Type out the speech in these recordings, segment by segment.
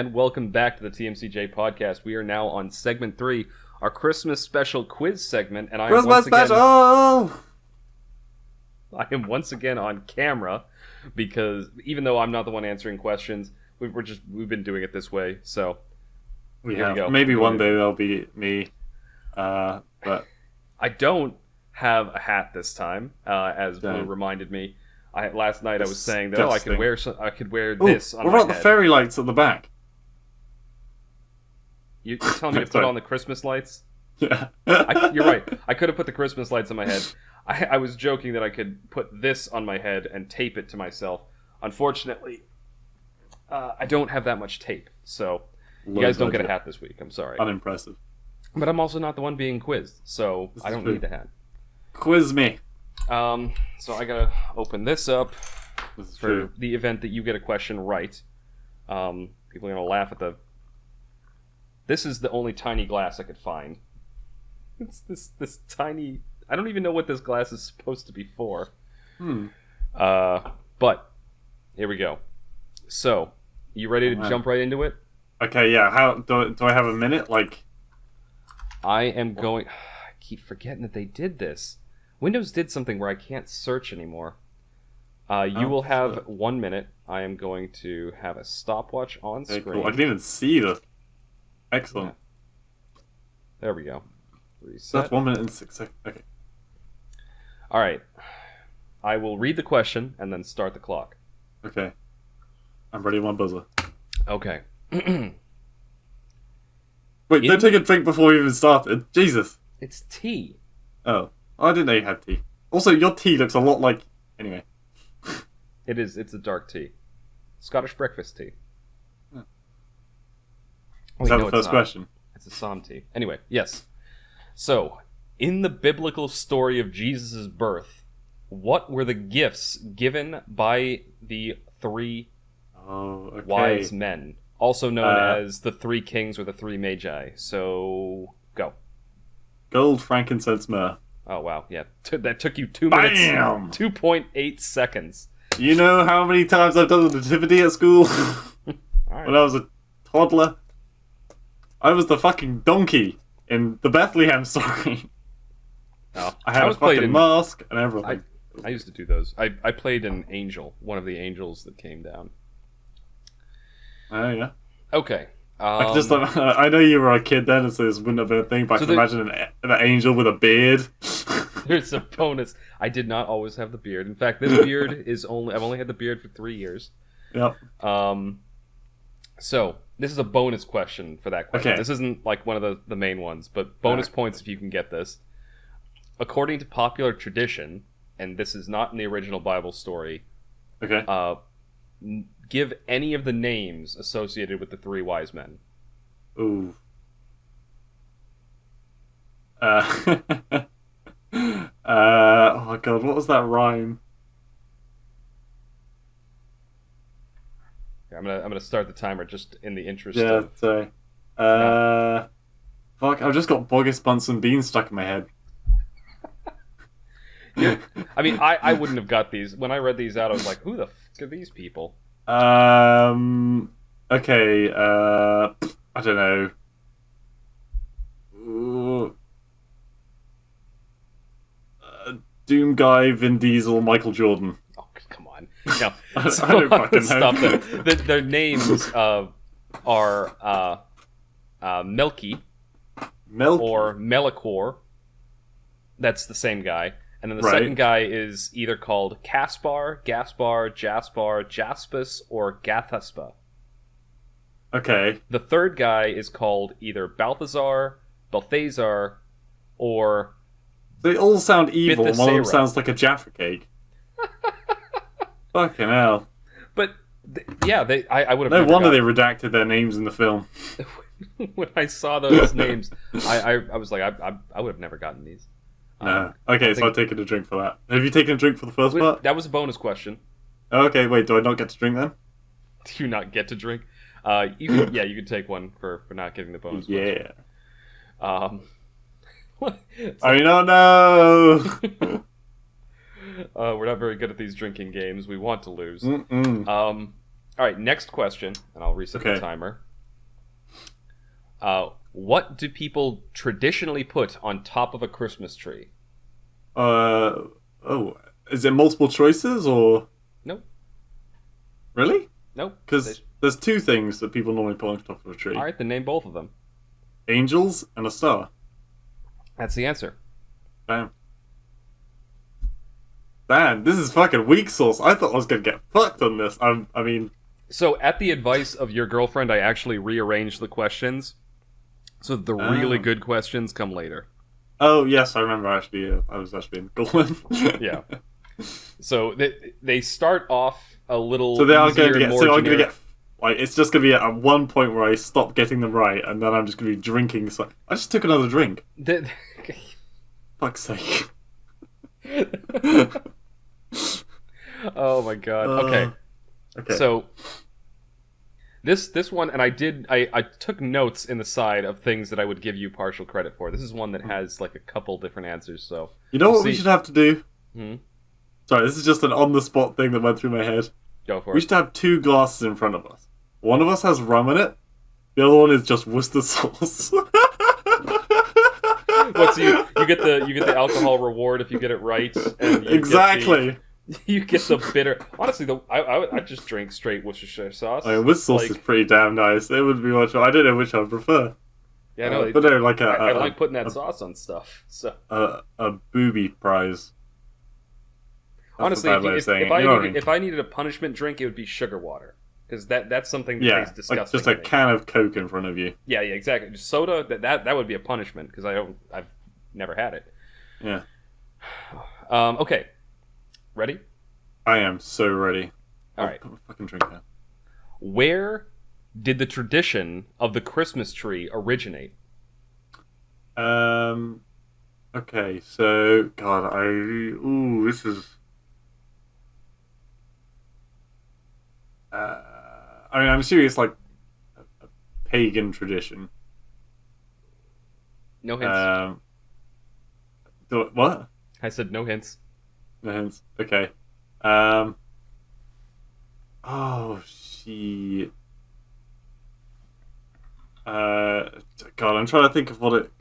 and welcome back to the TMCJ podcast. We are now on segment 3, our Christmas special quiz segment, and I am once again on camera because even though I'm not the one answering questions, we've been doing it this way. So here we go. Maybe one day there'll be me, but I don't have a hat this time, as Blue reminded me. Last night I was saying that I could wear this on my head. What about the fairy lights at the back? You're telling me to put on the Christmas lights? Yeah. You're right. I could have put the Christmas lights on my head. I was joking that I could put this on my head and tape it to myself. Unfortunately, I don't have that much tape, so you guys don't get a hat this week. I'm sorry. Unimpressive. But I'm also not the one being quizzed, so I don't need the hat. Quiz me. So I gotta open this up This is for true. the event that you get a question right. People are gonna laugh at the... This is the only tiny glass I could find. It's this tiny... I don't even know what this glass is supposed to be for. But here we go. So, you ready to jump right into it? Okay, yeah. How do I have a minute? I am going... I keep forgetting that they did this. Windows did something where I can't search anymore. You will have 1 minute. I am going to have a stopwatch on screen. Cool. I can even see the... Excellent. Yeah. There we go. Reset. That's 1 minute and 6 seconds. Okay. Alright. I will read the question and then start the clock. Okay. I'm ready on my buzzer. Okay. Wait, don't take a drink before we even started. Jesus. It's tea. Oh. I didn't know you had tea. Also, your tea looks a lot like... Anyway. It is. It's a dark tea. Scottish breakfast tea. Yeah. Oh, Is that no, the first question? It's a psalm tea. Anyway, yes. So, in the biblical story of Jesus' birth, what were the gifts given by the three wise men, also known as the three kings or the three magi? So, go. Gold, frankincense, myrrh. Oh, wow. Yeah. That took you 2 minutes. Bam! 2.8 seconds. You know how many times I've done the nativity at school? Right. When I was a toddler? I was the fucking donkey in the Bethlehem story. Oh, I had a fucking mask and everything. I used to do those. I played an angel, one of the angels that came down. Oh, yeah. Okay. I know you were a kid then, so this wouldn't have been a thing, but I can imagine an angel with a beard. There's a bonus. I did not always have the beard. In fact, this beard is I've only had the beard for 3 years. Yep. So, this is a bonus question for that question. Okay. This isn't like one of the main ones, but bonus points if you can get this. According to popular tradition, and this is not in the original Bible story, Okay. give any of the names associated with the three wise men. Ooh. Oh god, what was that rhyme? I'm gonna start the timer just in the interest Yeah, of... sorry. Fuck, I've just got Bogus Bunsen Beans stuck in my head. Yeah. I mean, I wouldn't have got these. When I read these out, I was like, who the fuck are these people? Okay, I don't know. Ooh. Doom Guy, Vin Diesel, Michael Jordan. Oh, come on. No. I don't fucking know. Stop that. Their names are Melky or Melikor. That's the same guy. And then the second guy is either called Caspar, Gaspar, Jaspar, Jaspis, or Gathaspa. Okay. The third guy is called either Balthazar, Balthazar, or... They all sound evil, and one of them Bithesera. sounds like a Jaffa cake. Fucking hell. But, yeah, I would have No never wonder gotten... they redacted their names in the film. When I saw those names, I was like, I would have never gotten these. No. Okay, so I've taken a drink for that. Have you taken a drink for the first part? That was a bonus question. Okay, wait, do I not get to drink then? Do you not get to drink? You can take one for not getting the bonus question. I mean, oh no! We're not very good at these drinking games. We want to lose. Mm-mm. Alright, next question, and I'll reset the timer. What do people traditionally put on top of a Christmas tree? Oh, is it multiple choices or Nope. really? Nope. Because there's two things that people normally put on top of a tree: All right, then name both of them. angels and a star. That's the answer. Bam. Man, this is fucking weak sauce. I thought I was gonna get fucked on this. I mean, So, at the advice of your girlfriend, I actually rearranged the questions so that the really good questions come later. oh yes, I remember actually. I was actually in Goldman. Yeah. So they start off a little. So they are easier going to get. and more So I'm going to generic. get. Like, it's just going to be at one point where I stop getting them right, and then I'm just going to be drinking. So I just took another drink. Fuck's sake. Oh my god. Okay. Okay. So this one, and I took notes in the side of things that I would give you partial credit for. This is one that has like a couple different answers. So you know we'll what we see. should have to do? Hmm? Sorry, this is just an on-the-spot thing that went through my head. Go for We it. should have two glasses in front of us. One of us has rum in it. The other one is just Worcester sauce. What's you get the alcohol reward if you get it right. And you Exactly. You get the bitter. Honestly, I just drink straight Worcestershire sauce. I mean, Worcester sauce is pretty damn nice. It would be much. I don't know which I would prefer. Yeah, no, but no, like I like putting that sauce on stuff. So a booby prize. That's honestly, a bad way of saying it. if I needed a punishment drink, it would be sugar water because that's something that tastes disgusting. like just a to me. can of Coke in front of you. Yeah, exactly. Just soda that would be a punishment because I've never had it. Yeah, Okay, ready? I am so ready. All right. Put my fucking drink down. Where did the tradition of the Christmas tree originate? Okay, so God, this is. I mean, I'm serious. Like a pagan tradition. No hints. What? I said no hints. No hints. Okay. Oh shit. God, I'm trying to think of what it.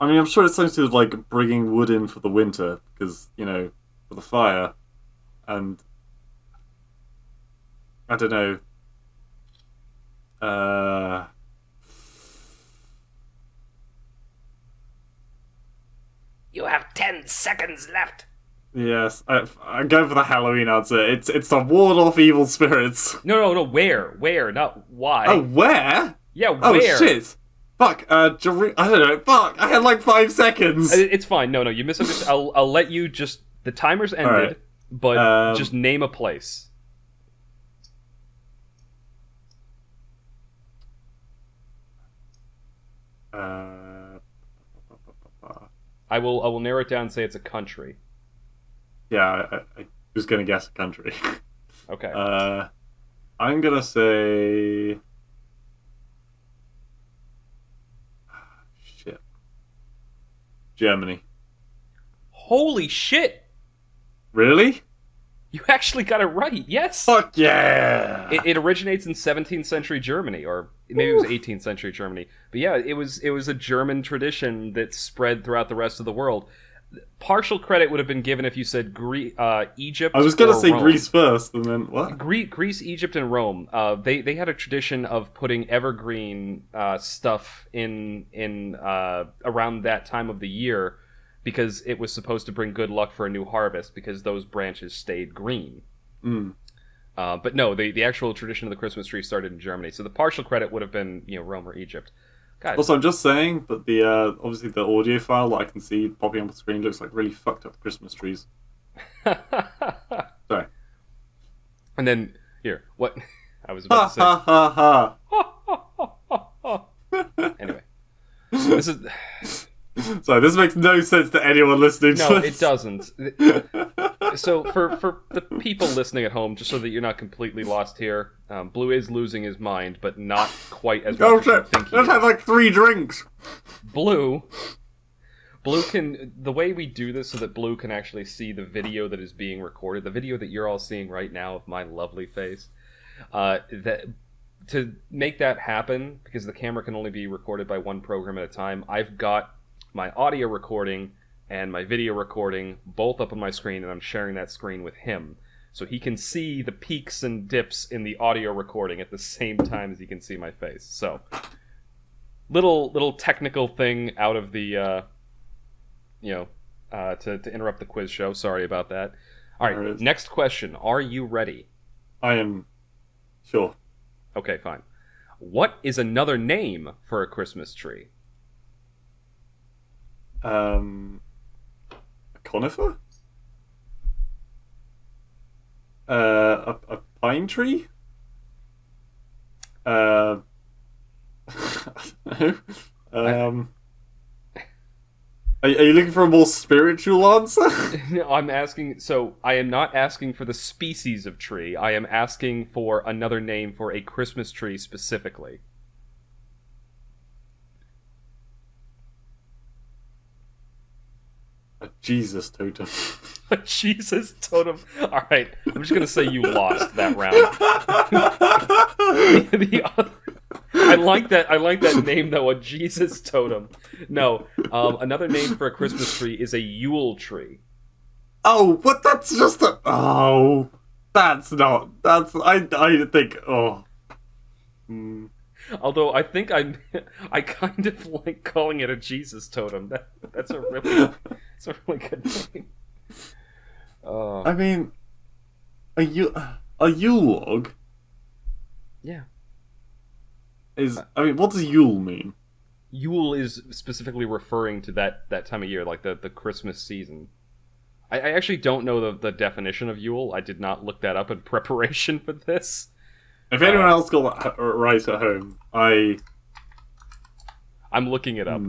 I mean, I'm sure it's something to do with like bringing wood in for the winter because for the fire, and I don't know. You have 10 seconds left. Yes, I'm going for the Halloween answer. It's to ward off evil spirits. No. Where? Not why. Oh, where? Yeah, Oh where? shit! Fuck. I don't know. Fuck. I had like 5 seconds. It's fine. No, you misunderstood. I'll let you just. The timer's ended, right. but just name a place. I will narrow it down and say it's a country. Yeah, I was gonna guess a country. Okay. I'm gonna say. Shit. Germany. Holy shit! Really? You actually got it right. Yes. Fuck yeah! It originates in 17th century Germany, or maybe it was 18th century Germany. But yeah, it was a German tradition that spread throughout the rest of the world. Partial credit would have been given if you said Egypt. I was gonna or say Rome. Greece first, and then what? Greece, Egypt, and Rome. They had a tradition of putting evergreen stuff in around that time of the year because it was supposed to bring good luck for a new harvest because those branches stayed green. Mm. But no, the actual tradition of the Christmas tree started in Germany. So the partial credit would have been Rome or Egypt. God. Also, I'm just saying, but the obviously the audio file that I can see popping up on the screen looks like really fucked up Christmas trees. Sorry. And then here, what I was about to say. Ha ha ha. Anyway, this is. Sorry, this makes no sense to anyone listening to No, this. it doesn't. So for the people listening at home, just so that you're not completely lost here, Blue is losing his mind, but not quite as much Oh as you shit! think he Let's is. have like 3 drinks. Blue can. The way we do this so that Blue can actually see the video that is being recorded, the video that you're all seeing right now of my lovely face, that to make that happen, because the camera can only be recorded by one program at a time, I've got my audio recording and my video recording both up on my screen, and I'm sharing that screen with him. So he can see the peaks and dips in the audio recording at the same time as he can see my face. So, little technical thing out of the, to interrupt the quiz show. Sorry about that. All right, next question. Are you ready? I am sure. Okay, fine. What is another name for a Christmas tree? A conifer? A pine tree? I don't know. Are you looking for a more spiritual answer? No, I'm asking. So I am not asking for the species of tree. I am asking for another name for a Christmas tree specifically. A Jesus totem. A Jesus totem. All right, I'm just gonna say you lost that round. I like that name though. A Jesus totem. No, another name for a Christmas tree is a Yule tree. Oh, but that's just a. Oh, that's not. That's I think. Oh. Although I think I kind of like calling it a Jesus totem. That's a really good name. I mean, a Yule log. Yeah. What does Yule mean? Yule is specifically referring to that time of year, like the Christmas season. I actually don't know the definition of Yule. I did not look that up in preparation for this. If anyone else got that right at home, I'm looking it up.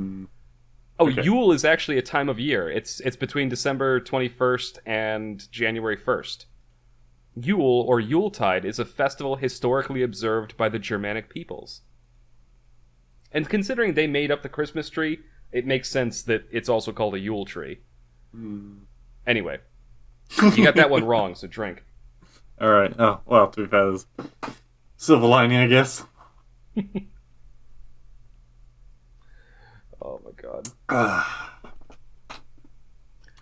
Oh, okay. Yule is actually a time of year. It's between December 21st and January 1st. Yule, or Yuletide, is a festival historically observed by the Germanic peoples. And considering they made up the Christmas tree, it makes sense that it's also called a Yule tree. Anyway, you got that one wrong, so drink. Alright. Oh, well, to be fair, there's silver lining, I guess. Oh my god.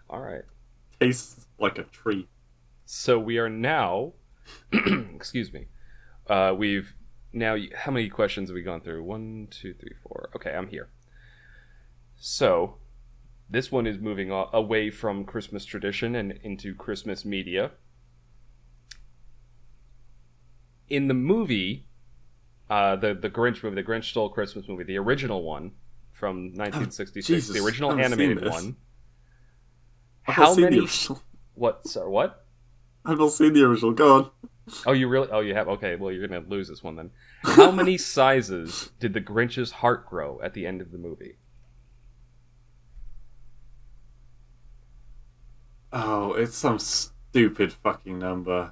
Alright. Tastes like a tree. So we are now... excuse me. We've... Now, how many questions have we gone through? 1, 2, 3, 4. Okay, I'm here. So, this one is moving away from Christmas tradition and into Christmas media. In the movie, the Grinch movie, the Grinch Stole Christmas movie, the original one from 1966, Jesus, the original animated one. How many? What? Sorry, what? I've not seen the original. Go on. Oh, you really? Oh, you have? Okay, well, you're going to lose this one then. How many sizes did the Grinch's heart grow at the end of the movie? Oh, it's some stupid fucking number.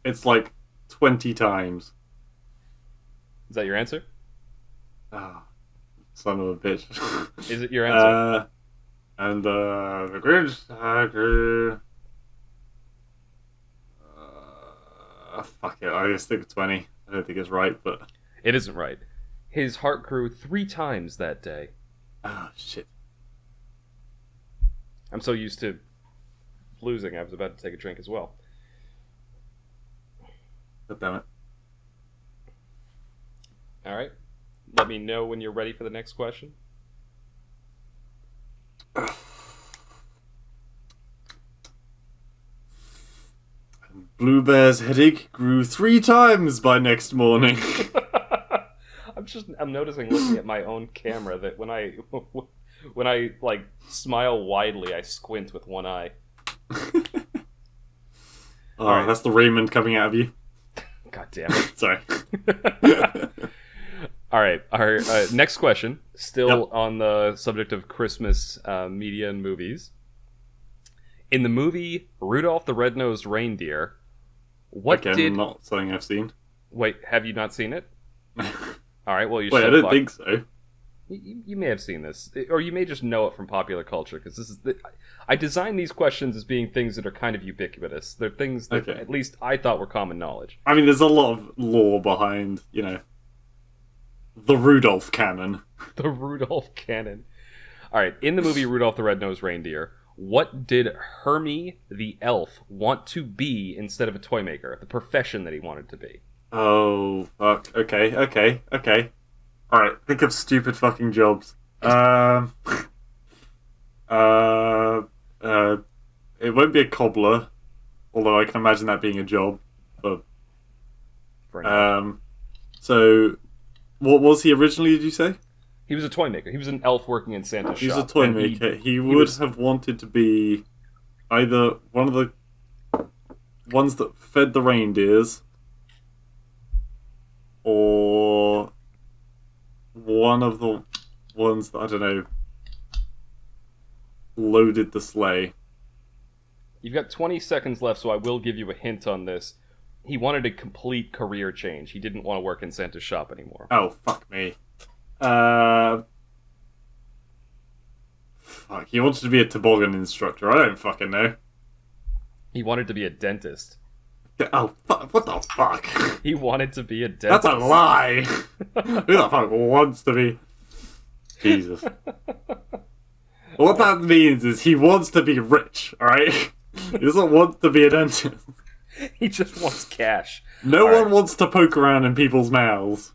It's like 20 times. Is that your answer? Ah, son of a bitch. Is it your answer? And the Grinch grew... fuck it, I just think 20. I don't think it's right, but... It isn't right. His heart grew 3 times that day. Oh, shit. I'm so used to losing, I was about to take a drink as well. God damn it. Alright. Let me know when you're ready for the next question. Blue Bear's headache grew 3 times by next morning. I'm noticing, looking at my own camera, that when I like smile widely, I squint with one eye. Oh, right. That's the Raymond coming out of you. God damn it. Sorry. Alright, our next question, still on the subject of Christmas media and movies. In the movie Rudolph the Red-Nosed Reindeer, not something I've seen. Wait, have you not seen it? Alright, well, you Wait, should. I don't think so. You may have seen this, or you may just know it from popular culture, because I designed these questions as being things that are kind of ubiquitous. They're things that at least I thought were common knowledge. I mean, there's a lot of lore behind, the Rudolph canon. The Rudolph canon. All right, in the movie Rudolph the Red-Nosed Reindeer, what did Hermie the elf want to be instead of a toy maker? The profession that he wanted to be. Oh, fuck. Okay. Alright, think of stupid fucking jobs. It won't be a cobbler, although I can imagine that being a job. But, so, what was he originally, did you say? He was a toy maker. He was an elf working in Santa's shop. He was a toy maker. He would have wanted to be either one of the ones that fed the reindeers, or one of the ones that, I don't know, loaded the sleigh. You've got 20 seconds left, so I will give you a hint on this. He wanted a complete career change. He didn't want to work in Santa's shop anymore. Oh, fuck me. Fuck, he wanted to be a toboggan instructor. I don't fucking know. He wanted to be a dentist. Oh, fuck, what the fuck? He wanted to be a dentist. That's a lie! Who the fuck wants to be... Jesus. What that means is he wants to be rich, alright? He doesn't want to be a dentist. He just wants cash. No one wants to poke around in people's mouths.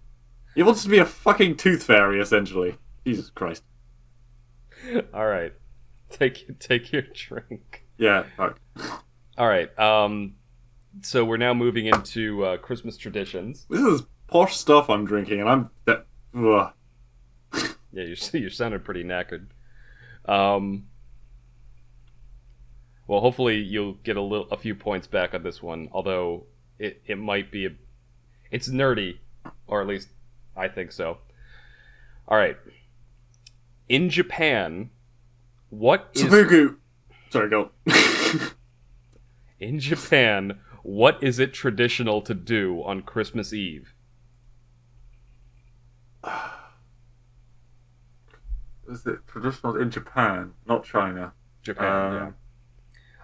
He wants to be a fucking tooth fairy, essentially. Jesus Christ. Alright. Take your drink. Yeah, fuck. Alright, so we're now moving into Christmas traditions. This is posh stuff I'm drinking, and I'm... Ugh. Yeah, you sounded pretty knackered. Well, hopefully you'll get a few points back on this one, although it might be it's nerdy, or at least I think so. Alright. In Japan, what is... Seppuku! Sorry, go. In Japan, what is it traditional to do on Christmas Eve? Is it traditional in Japan, not China? Japan, yeah.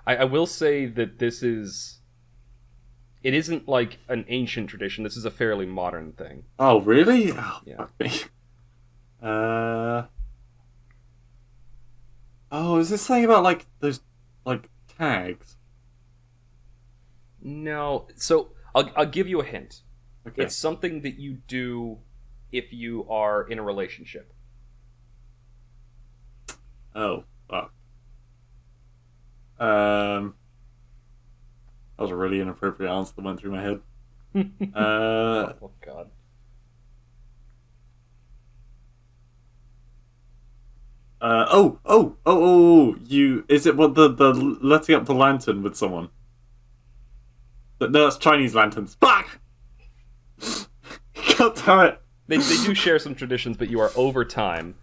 I will say that it isn't like an ancient tradition. This is a fairly modern thing. Oh, really? Oh, yeah. Fuck me. Oh, is this something about, like, those, like, tags? No. So, I'll give you a hint. Okay. It's something that you do if you are in a relationship. Oh, fuck. That was a really inappropriate answer that went through my head. Oh, God. Is it what the letting up the lantern with someone? No, that's Chinese lanterns. Fuck! God damn it. They do share some traditions, but you are over time.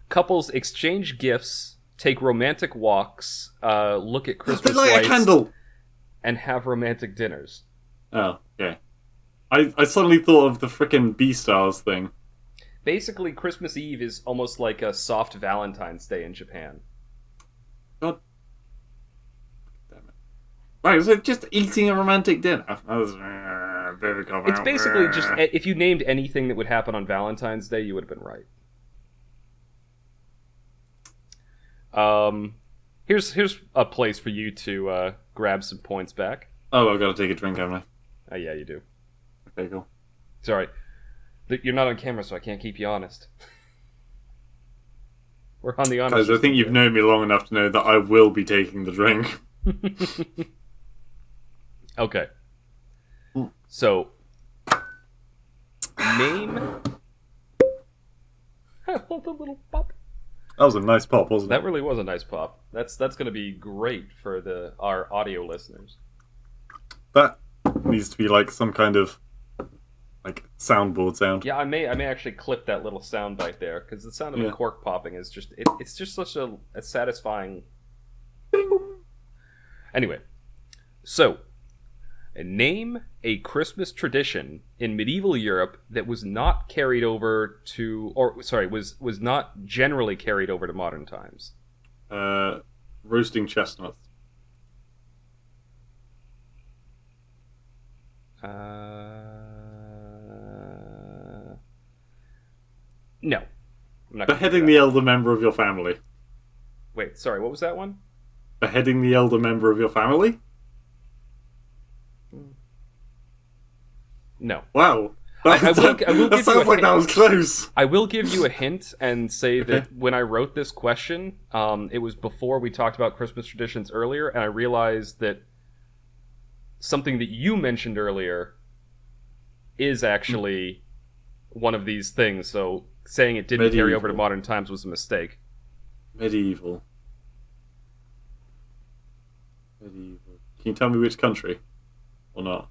Couples exchange gifts, take romantic walks, look at Christmas light lights, a candle, and have romantic dinners. Oh, okay. I suddenly thought of the frickin' Beastars thing. Basically, Christmas Eve is almost like a soft Valentine's Day in Japan. God damn it. Right, so just eating a romantic dinner. It's basically just, if you named anything that would happen on Valentine's Day, you would have been right. Here's a place for you to grab some points back. Oh, I've got to take a drink, haven't I? Oh, yeah, you do. Okay, cool. Sorry. You're not on camera, so I can't keep you honest. We're on the honest. Guys, I think you've known me long enough to know that I will be taking the drink. Okay. So, name... I love the little pop. That was a nice pop, wasn't it? That really was a nice pop. That's going to be great for our audio listeners. That needs to be like some kind of like soundboard sound. Yeah, I may actually clip that little sound bite there, because the sound of a cork popping is just it's just such a satisfying. Bing. Anyway, so Name a Christmas tradition in medieval Europe that was not carried over to, or sorry, was not generally carried over to modern times. Roasting chestnuts. No. I'm not gonna do Beheading that. the elder member of your family. Wait, sorry, what was that one? Beheading the elder member of your family? No. Wow. I will That give you a sounds like hint. that was close. I will give you a hint and say Okay. that when I wrote this question, it was before we talked about Christmas traditions earlier, and I realized that something that you mentioned earlier is actually one of these things, so saying it didn't carry over to Medieval. modern times was a mistake. Medieval. Medieval. Can you tell me which country? Or not?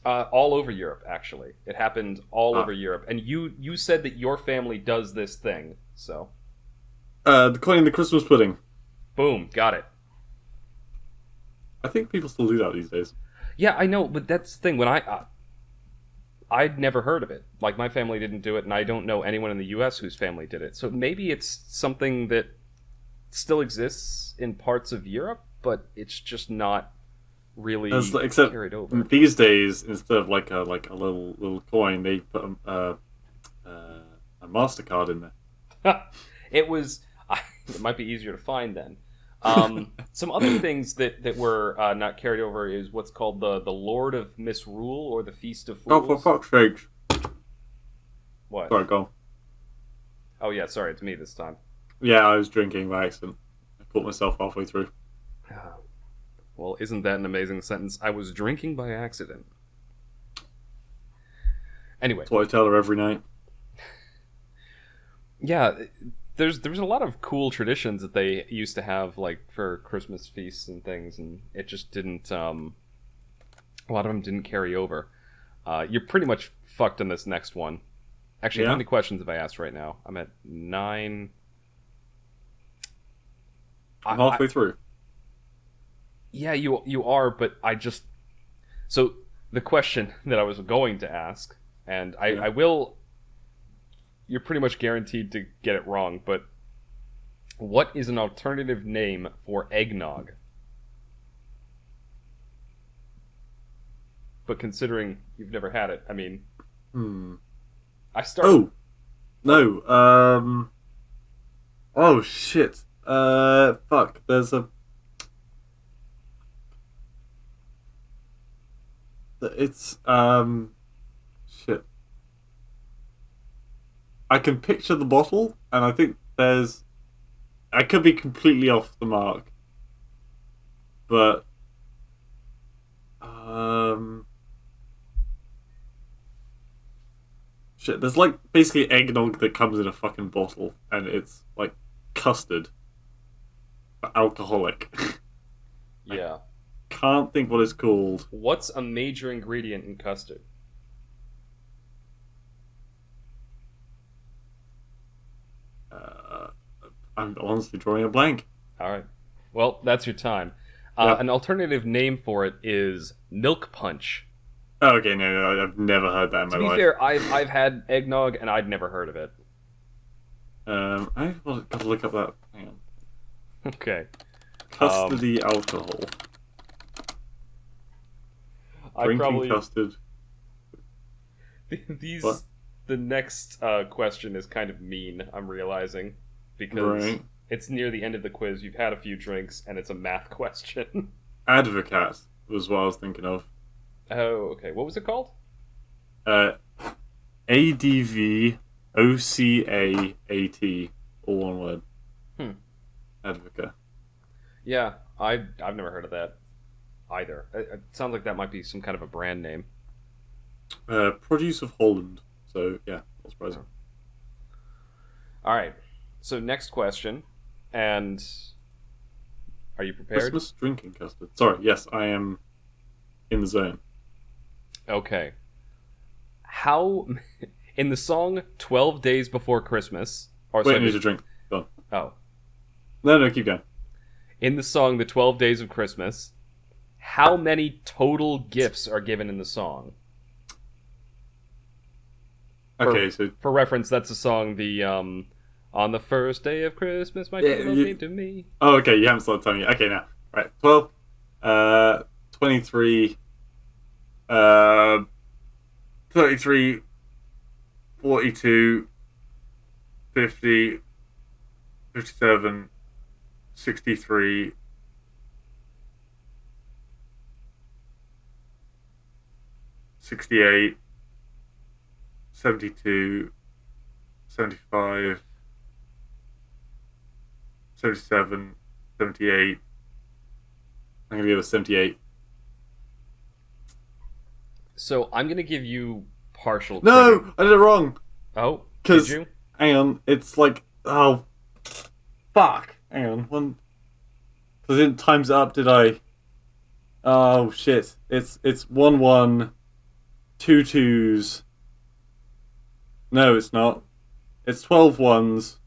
All over Europe, actually. It happened all Ah. over Europe. And you said that your family does this thing, so... Coining the Christmas pudding. Boom, got it. I think people still do that these days. Yeah, I know, but that's the thing. When I'd never heard of it. Like, my family didn't do it, and I don't know anyone in the U.S. whose family did it. So maybe it's something that still exists in parts of Europe, but it's just not really Except carried over. these days, instead of like a little coin, they put a MasterCard in there. It was... it might be easier to find then. Some other things that were not carried over is what's called the Lord of Misrule, or the Feast of Oh, Fools. for fuck's sakes. What? Sorry, go on. Oh yeah, sorry, it's me this time. Yeah, I was drinking by accident. I caught myself halfway through. Well, isn't that an amazing sentence? I was drinking by accident. Anyway, That's what I tell her every night. yeah, there's a lot of cool traditions that they used to have, like for Christmas feasts and things, and it just didn't. A lot of them didn't carry over. You're pretty much fucked on this next one. Actually, how Yeah? many questions have I asked right now? I'm at 9. I'm halfway through. Yeah, you are, but I just... So, the question that I was going to ask, and I will... You're pretty much guaranteed to get it wrong, but what is an alternative name for eggnog? But considering you've never had it, I mean... I started... Oh! No, Oh, shit. Fuck. There's a... It's, shit. I can picture the bottle, and I think there's... I could be completely off the mark. But... Shit, there's like basically eggnog that comes in a fucking bottle, and it's like custard. But alcoholic. Yeah. Can't think what it's called. What's a major ingredient in custard? I'm honestly drawing a blank. Alright. Well, that's your time. Yeah. An alternative name for it is milk punch. Oh, okay, no, I've never heard that in my To be life. fair, I've had eggnog and I'd never heard of it. I've got to look up that. Hang on. Okay. Custardy alcohol. I Drinking probably custard. these What? the next question is kind of mean, I'm realizing, because Right. it's near the end of the quiz. You've had a few drinks and it's a math question. Advocat was what I was thinking of. Oh, okay. What was it called? ADVOCAAT, all one word. Advocate. Yeah, I've never heard of that either. It sounds like that might be some kind of a brand name. Produce of Holland. So yeah, not surprising. All right. So next question, and are you prepared? Christmas drinking custard. Sorry, yes, I am in the zone. Okay. How in the song 12 Days Before Christmas, or Wait, I sorry, need a drink. Go on. oh, No, keep going. in the song The 12 Days of Christmas, How many total gifts are given in the song? Okay, so For reference, that's the song, the on the first day of Christmas, my Yeah, true love came to me. oh, okay, you haven't started telling me. Okay, now. Right, 12, 23, 33, 42, 50, 57, 63, 68, 72, 75, 77, 78. I'm going to go with 78. So I'm gonna give you partial No! credit. I did it wrong! Oh, did Because, you? hang on, it's like, oh, fuck. Hang on, one. Because I didn't times it up, did I? Oh, shit. It's 1 1, 2 2s. No, it's not. It's 12 ones.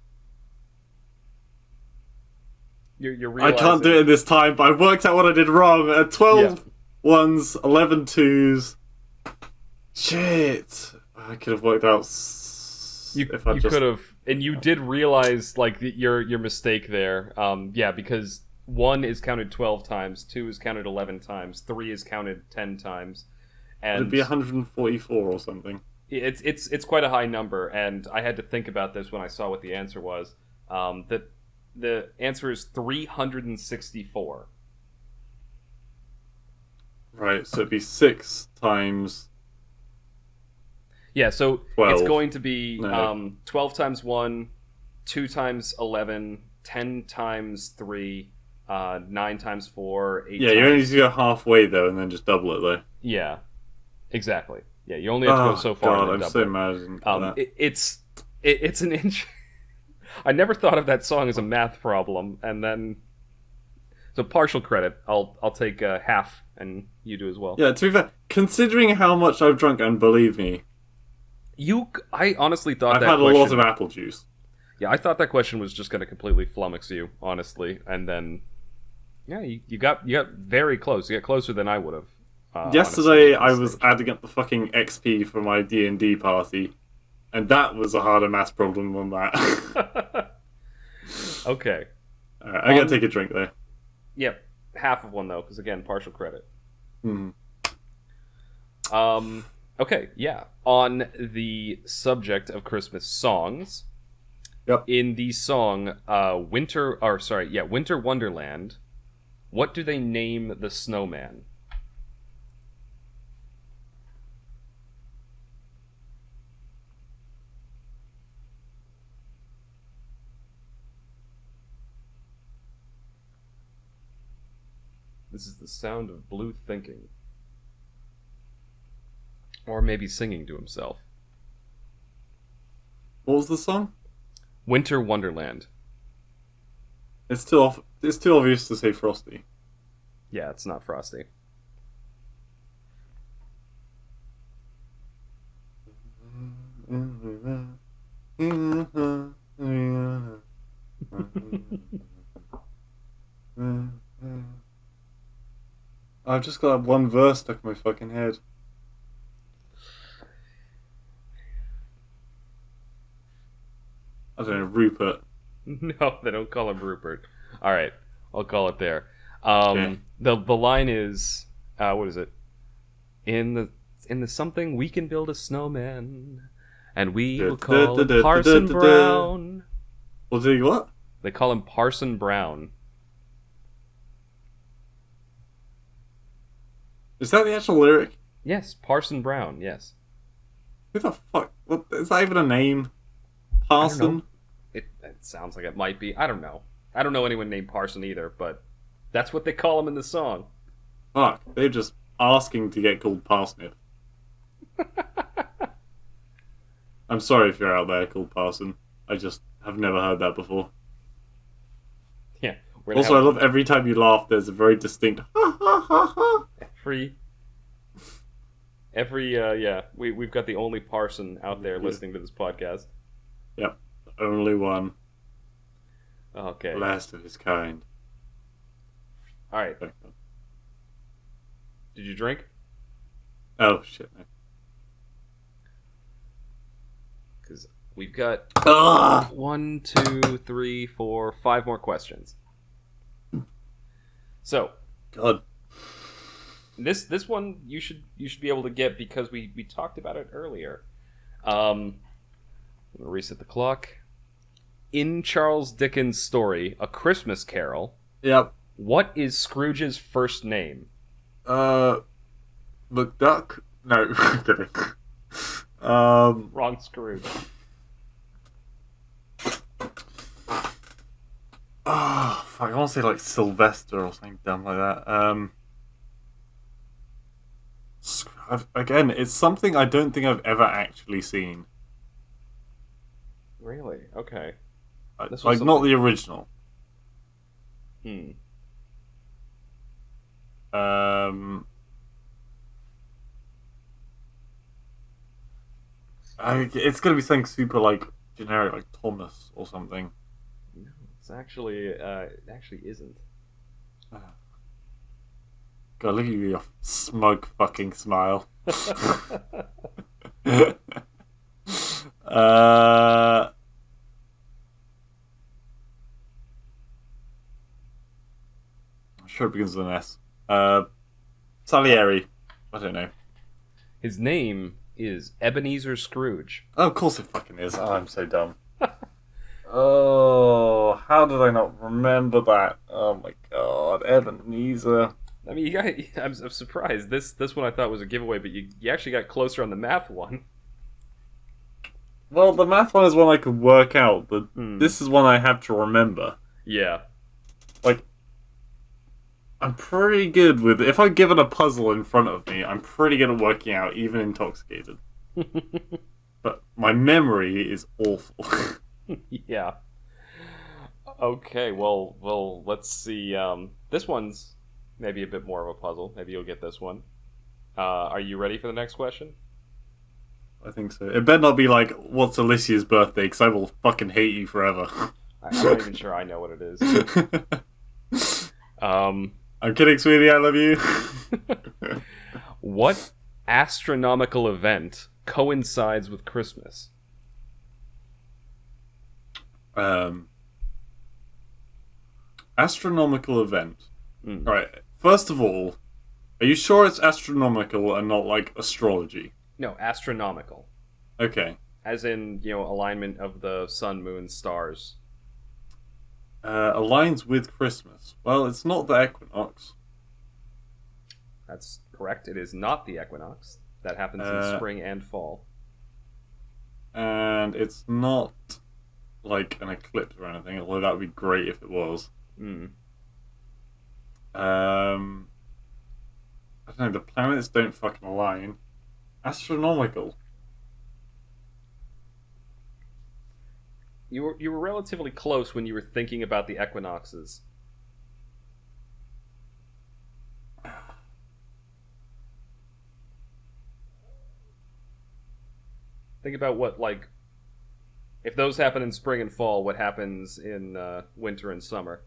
You're I realizing. can't do it this time, but I worked out what I did wrong. 12 ones, 11 twos. Shit. I could have worked out. You If I just could have, and you did realize like your mistake there. Yeah, because 1 is counted 12 times, 2 is counted 11 times, 3 is counted 10 times, and It'd be 144 or something. it's quite a high number. And I had to think about this when I saw what the answer was. That the answer is 364. Right, so it'd be 6 times. Yeah, so 12. it's going to be No. 12 times 1, 2 times 11, 10 times 3, 9 times 4, 8 Yeah, times... you only need to go halfway though, and then just double it though. Yeah, exactly. Yeah, you only have to go so far God, and then I'm double so it. mad I didn't get that. It's an inch... I never thought of that song as a math problem, and then... So partial credit. I'll take half, and you do as well. Yeah, to be fair, considering how much I've drunk, and believe me, I honestly thought I've that had question... a lot of apple juice. Yeah, I thought that question was just going to completely flummox you, honestly, and then, yeah, you got very close. You got closer than I would have. Yesterday, honestly, at I this was stage. adding up the fucking XP for my D&D party, and that was a harder maths problem than that. Okay. Alright, I gotta take a drink though. Yep, half of one though, because again, partial credit. Hmm. Okay, yeah. On the subject of Christmas songs, Yep. in the song Winter Wonderland, what do they name the snowman? This is the sound of Blue thinking. Or maybe singing to himself. What was the song? Winter Wonderland. It's too obvious to say Frosty. Yeah, it's not Frosty. I've just got that one verse stuck in my fucking head. I don't know, Rupert. No, they don't call him Rupert. All right, I'll call it there. Okay. The line is what is it? In the something we can build a snowman, and we will call him Parson Brown. We'll do what? They call him Parson Brown. Is that the actual lyric? Yes, Parson Brown. Yes. Who the fuck? What, is that even a name? I don't know. Parson? It sounds like it might be. I don't know. I don't know anyone named Parson either, but that's what they call him in the song. Fuck, they're just asking to get called Parsnip. I'm sorry if you're out there called Parson. I just have never heard that before. Yeah. Also, I love every time you laugh, there's a very distinct ha ha ha ha. Yeah, we've got the only Parson out there listening to this podcast. Yep, only one. Okay. Last of his kind. All right. Did you drink? Oh shit! No. Because we've got Ugh! 1, 2, 3, 4, 5 more questions. So God. this one you should be able to get because we talked about it earlier. I'm gonna reset the clock. In Charles Dickens' story, A Christmas Carol, Yep. what is Scrooge's first name? McDuck? No, I'm kidding. Wrong Scrooge. Oh, fuck, I want to say like Sylvester or something dumb like that. Again, it's something I don't think I've ever actually seen. Really? Okay. This was Like, not something- the original. It's gonna be something super like generic, like Thomas or something. No, it's actually it actually isn't. God, look at you, your smug fucking smile. I'm sure it begins with an S. Salieri. I don't know. His name is Ebenezer Scrooge. Oh, of course it fucking is. Oh, I'm so dumb. Oh, how did I not remember that? Oh my god, Ebenezer. I mean, you got. I'm surprised. This one I thought was a giveaway, but you actually got closer on the math one. Well, the math one is one I could work out, but this is one I have to remember. Yeah. Like, I'm pretty good with... If I'm given a puzzle in front of me, I'm pretty good at working out, even intoxicated. But my memory is awful. Yeah. Okay, well, let's see. This one's maybe a bit more of a puzzle. Maybe you'll get this one. Are you ready for the next question? I think so. It better not be like, what's Alicia's birthday, because I will fucking hate you forever. I'm not even sure I know what it is. I'm kidding, sweetie, I love you. What astronomical event coincides with Christmas? Astronomical event. Mm. Alright, first of all, are you sure it's astronomical and not like astrology? No, astronomical. Okay. As in, alignment of the sun, moon, stars. Aligns with Christmas. Well, it's not the equinox. That's correct. It is not the equinox. That happens in spring and fall. And it's not like an eclipse or anything, although that would be great if it was. Mm. I don't know, the planets don't fucking align. Astronomical. You were relatively close when you were thinking about the equinoxes. Think about what, like, if those happen in spring and fall, what happens in winter and summer?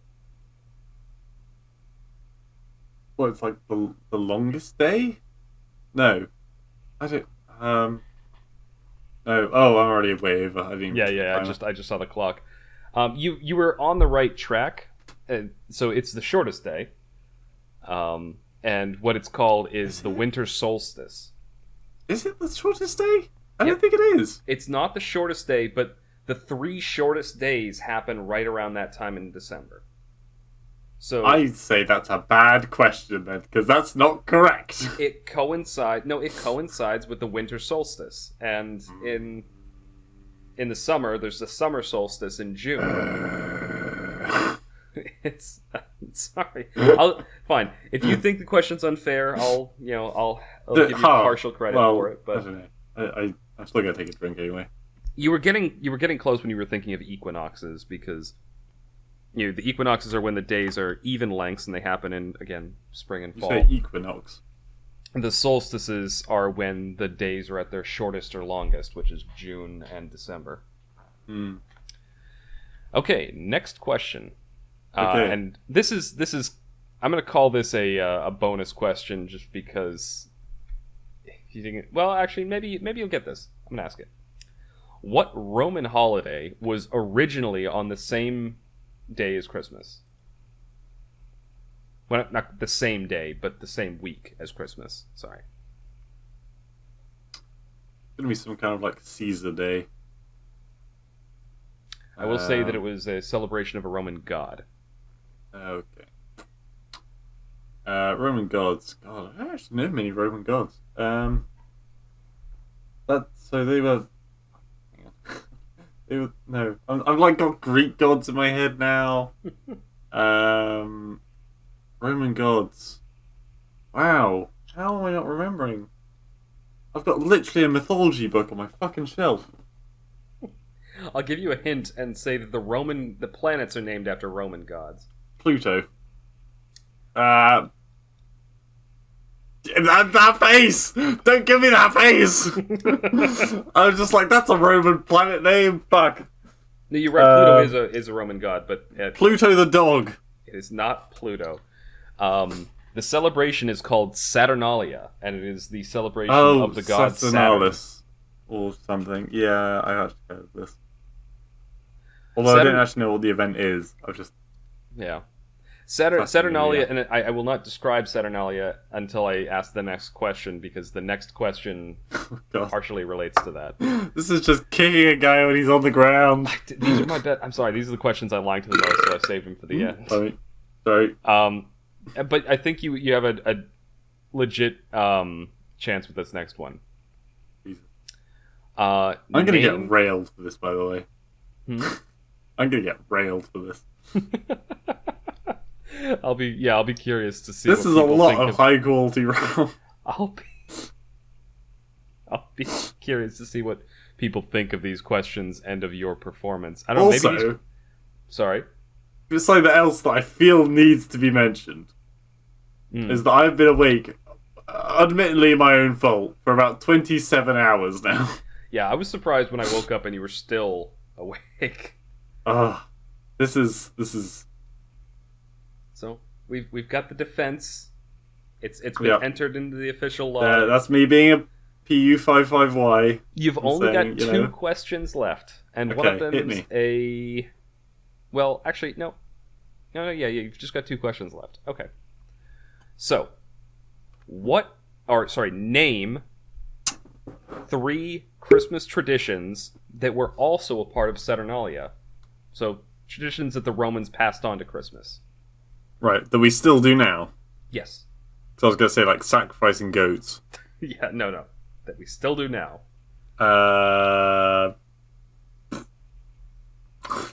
Well, it's like the longest day? No. I don't... No. Oh, I'm already way over. I didn't Yeah. I just saw the clock. You were on the right track. So it's the shortest day. And what it's called is the winter solstice. Is it the shortest day? I Yeah. don't think it is. It's not the shortest day, but the 3 shortest days happen right around that time in December. So I'd say that's a bad question then, because that's not correct. it coincides with the winter solstice, and in the summer there's the summer solstice in June. It's sorry. Fine. If you think the question's unfair, I'll give you partial credit for it. But I don't know. I'm still gonna take a drink anyway. you were getting close when you were thinking of equinoxes, because the equinoxes are when the days are even lengths and they happen in, again, spring and You fall. say equinox. The solstices are when the days are at their shortest or longest, which is June and December. Okay, next question. Okay. And this is I'm gonna call this a bonus question just because if you think. Well, actually, maybe you'll get this. I'm gonna ask it. What Roman holiday was originally on the same day as Christmas? Well, not the same day, but the same week as Christmas. Sorry. It's gonna be some kind of like Caesar Day. I will say that it was a celebration of a Roman god. Okay. Roman gods. God, I don't actually know many Roman gods. So they were. Hang on. They were no. I've like got Greek gods in my head now. Roman gods. Wow. How am I not remembering? I've got literally a mythology book on my fucking shelf. I'll give you a hint and say that the planets are named after Roman gods. Pluto. That face! Don't give me that face! I was just like, that's a Roman planet name. Fuck. No, you're right. Pluto is a Roman god, but Pluto the dog. It is not Pluto. The celebration is called Saturnalia, and it is the celebration of the god Saturn. Or something. Yeah, I actually heard of this. Although I don't actually know what the event is. I've just... Yeah. Saturnalia, and I will not describe Saturnalia until I ask the next question, because the next question partially relates to that. This is just kicking a guy when he's on the ground. These are my I'm sorry, these are the questions I liked the most, so I saved them for the end. Sorry. But I think you have a legit chance with this next one. I'm gonna get railed for this, by the way. I'm gonna get railed for this. I'll be curious to see. This is a lot of high quality rail. I'll be curious to see what people think of these questions and of your performance. I don't know. Also, maybe sorry. Just something else that I feel needs to be mentioned is that I've been awake, admittedly my own fault, for about 27 hours now. Yeah, I was surprised when I woke up and you were still awake. This is. So we've got the defense. It's been entered into the official law. That's me being a PU55Y. You've only got two questions left, and one of them is a. Well, actually, no. Yeah, you've just got two questions left. Okay. So, name 3 Christmas traditions that were also a part of Saturnalia. So, traditions that the Romans passed on to Christmas. Right, that we still do now. Yes. So I was going to say, like, sacrificing goats. Yeah, no. That we still do now.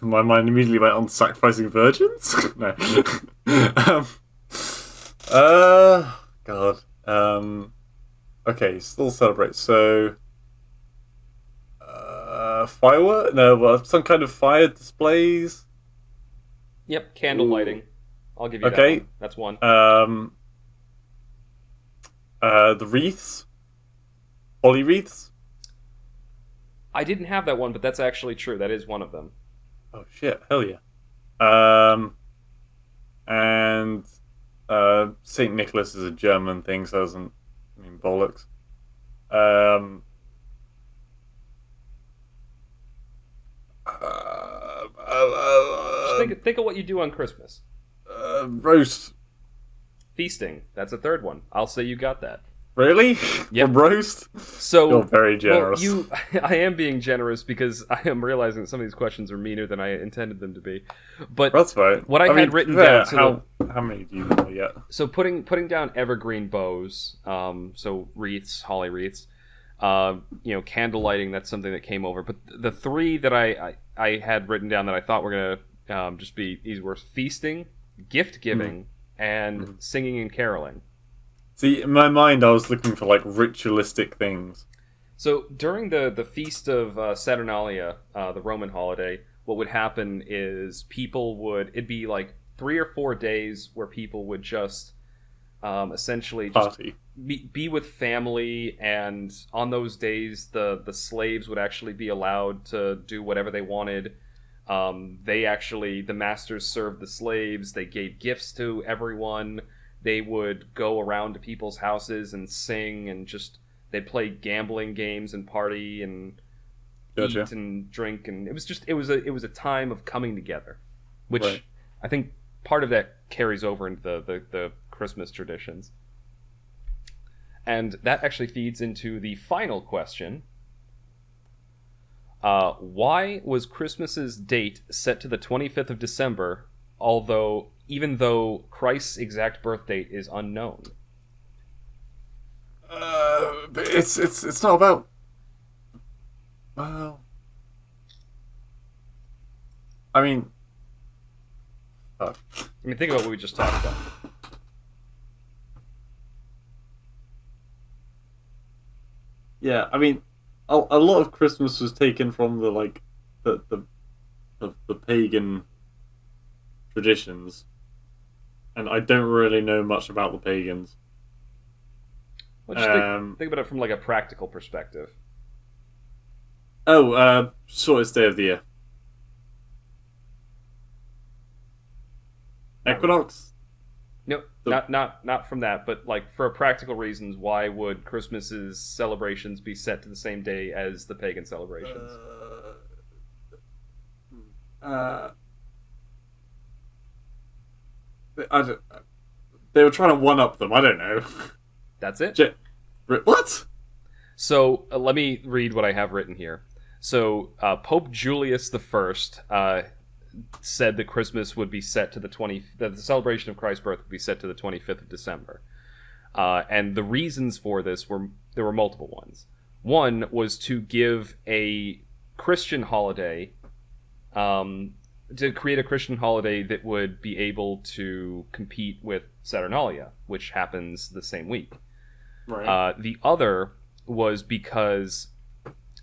My mind immediately went on sacrificing virgins? No. God. Okay, still celebrate. So, firework? No, well, some kind of fire displays? Yep, candle lighting. I'll give you that one. That's one. The wreaths? Holly wreaths? I didn't have that one, but that's actually true. That is one of them. Oh shit! Hell yeah! And Saint Nicholas is a German thing, so it doesn't mean bollocks. Just think of what you do on Christmas. Roast. Feasting. That's a third one. I'll say you got that. Really? Yep. Roast? So you're very generous. Well, I am being generous because I am realizing that some of these questions are meaner than I intended them to be. But that's fine. What I had written down. So how many do you know yet? So putting down evergreen bows, so wreaths, holly wreaths, candle lighting. That's something that came over. But the 3 that I had written down that I thought were gonna just be these were feasting, gift giving, and singing and caroling. See, in my mind, I was looking for like ritualistic things. So during the feast of Saturnalia, the Roman holiday, what would happen is it'd be like 3 or 4 days where people would just essentially just be with family, and on those days the slaves would actually be allowed to do whatever they wanted. The masters served the slaves. They gave gifts to everyone. They would go around to people's houses and sing, and they'd play gambling games and party and eat and drink, and it was a time of coming together, which Right. I think part of that carries over into the Christmas traditions. And that actually feeds into the final question. Why was Christmas's date set to the 25th of December, even though Christ's exact birth date is unknown? But it's not about. Well, I mean, Think about what we just talked about. yeah, I mean, a lot of Christmas was taken from the pagan traditions, and I don't really know much about the pagans. Well, just think about it from like a practical perspective. Shortest day of the year. Equinox? No, not from that, but like for practical reasons, why would Christmas's celebrations be set to the same day as the pagan celebrations? They were trying to one up them. I don't know. That's it. What? So let me read what I have written here. So Pope Julius I said that Christmas would be set to that the celebration of Christ's birth would be set to the 25th of December. And the reasons for this there were multiple ones. One was to give a Christian holiday, to create a Christian holiday that would be able to compete with Saturnalia, which happens the same week. Right. The other was because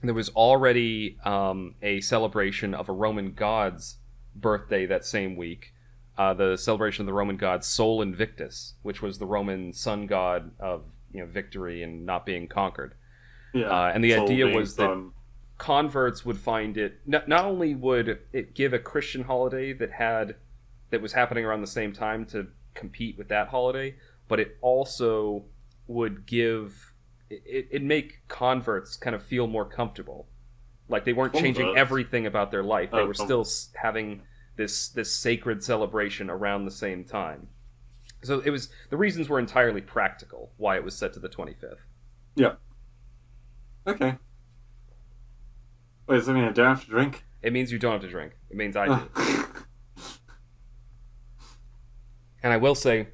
there was already a celebration of a Roman god's birthday that same week, the celebration of the Roman god Sol Invictus, which was the Roman sun god of victory and not being conquered. Yeah. And the idea was that sun. Converts would find it not only would it give a Christian holiday that was happening around the same time to compete with that holiday, but it also would it'd make converts kind of feel more comfortable. Like they weren't changing everything about their life. They were still having this sacred celebration around the same time. So the reasons were entirely practical why it was set to the 25th. Yeah. Okay. Wait, does that mean I don't have to drink? It means you don't have to drink. It means I do. And I will say,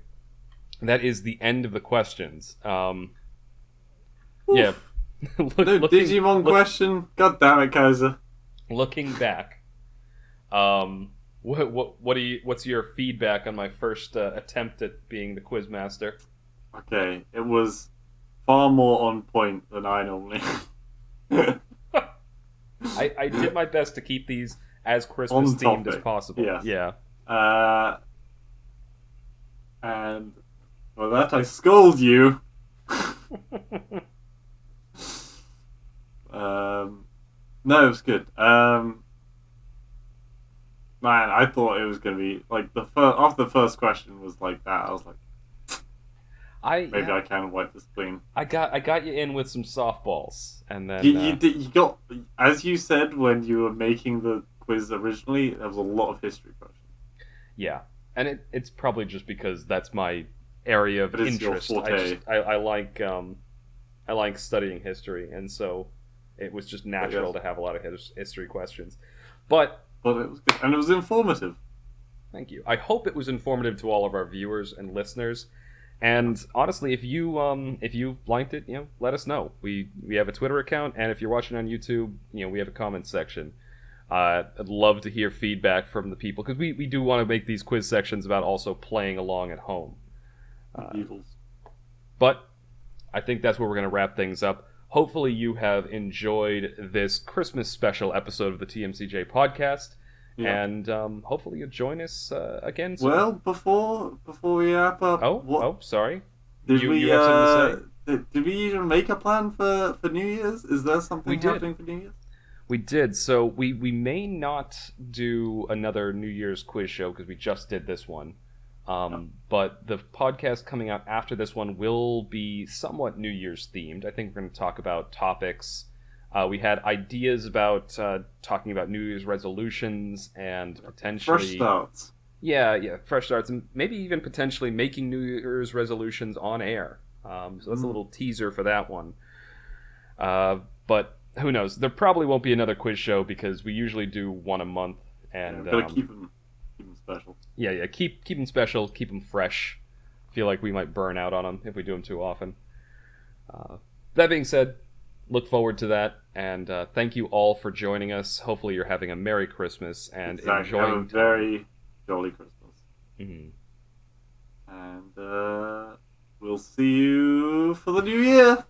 that is the end of the questions. Yeah. Digimon question? God damn it, Kaiser. Looking back, what's your feedback on my first attempt at being the quiz master? Okay, it was far more on point than I normally. I did my best to keep these as Christmas themed as possible. Yes. Yeah. And for that I scold you. No, it was good. Man, I thought it was gonna be like after the first question was like that. I was like, maybe I can wipe the spleen. I got you in with some softballs, and then you got, as you said when you were making the quiz originally, there was a lot of history questions. Yeah, and it's probably just because that's my area of interest. I like studying history, and so it was just natural to have a lot of history questions. But it was good, and it was informative. Thank you. I hope it was informative to all of our viewers and listeners. And honestly, if you liked it, let us know. We have a Twitter account, and if you're watching on YouTube, we have a comment section. I'd love to hear feedback from the people, because we do want to make these quiz sections about also playing along at home. But I think that's where we're going to wrap things up. Hopefully you have enjoyed this Christmas special episode of the TMCJ podcast. Yeah. And hopefully you'll join us again soon. Well, before we wrap up... sorry. Did you have something to say? Did we even make a plan for New Year's? Is there something happening for New Year's? We did. So we may not do another New Year's quiz show because we just did this one. But the podcast coming out after this one will be somewhat New Year's themed. I think we're going to talk about topics. We had ideas about talking about New Year's resolutions and potentially Fresh starts. Yeah, fresh starts, and maybe even potentially making New Year's resolutions on air. So that's a little teaser for that one. But who knows? There probably won't be another quiz show because we usually do one a month, and Gotta keep them special. Yeah, keep them special, keep them fresh. Feel like we might burn out on them if we do them too often. That being said, look forward to that, and thank you all for joining us. Hopefully, you're having a Merry Christmas and enjoying Have a very jolly Christmas. Mm-hmm. And we'll see you for the new year.